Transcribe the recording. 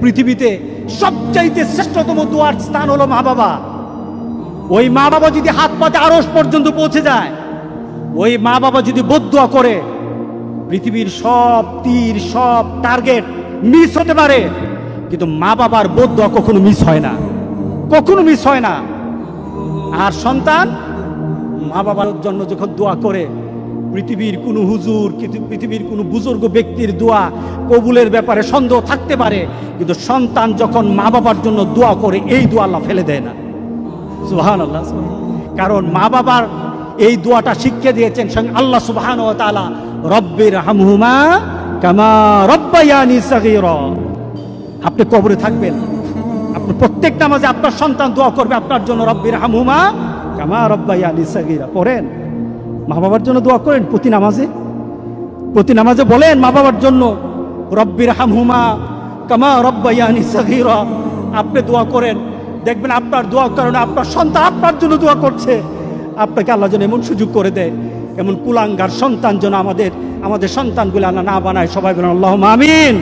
পৃথিবীতে সবচাইতে শ্রেষ্ঠতম দোয়ার স্থান হলো মা বাবা। ওই মা বাবা যদি হাত পাতে আরশ পর্যন্ত পৌঁছে যায়, ওই মা বাবা যদি বদদুয়া করে, পৃথিবীর সব তীর সব টার্গেট মিস হতে পারে, কিন্তু মা বাবার বদদুয়া কখনো মিস হয় না, কখনো মিস হয় না। আর সন্তান মা বাবার জন্য যখন দোয়া করে, পৃথিবীর কোনো হুজুর, পৃথিবীর কোনো বুজুর্গ ব্যক্তির দোয়া কবুলের ব্যাপারে সন্দেহ থাকতে পারে, কিন্তু সন্তান যখন মা বাবার জন্য দোয়া করে, এই দোয়া আল্লাহ ফেলে দেয় না। সুবহানাল্লাহ। কারণ মা বাবার এই দোয়াটা শিখিয়ে দিয়েছেন স্বয়ং আল্লাহ সুবহানাহু ওয়া তাআলা, রব্বির হামহুমা কামা রব্বায়ানি সাগীরা। আপনি কবরে থাকবেন, আপনি প্রত্যেক নামাজে আপনার সন্তান দোয়া করবে আপনার জন্য, রব্বির হামহুমা কামা রব্বায়ানি সাগীরা। পড়েন, মা বাবার জন্য দোয়া করেন প্রতি নামাজে বলেন মা বাবার জন্য, রব্বির হামহুমা কামা রব্বায়ানি সাগীরা। আপনি দোয়া করেন, দেখবেন আপনার দোয়ার কারণে আপনার সন্তান আপনার জন্য দোয়া করছে। আপনাকে আল্লাহ যেন এমন সুযোগ করে দেয়, এমন কুলাঙ্গার সন্তান যেন আমাদের সন্তানগুলো আল্লাহ না বানায়। সবাই বলেন আল্লাহুম্মা আমিন।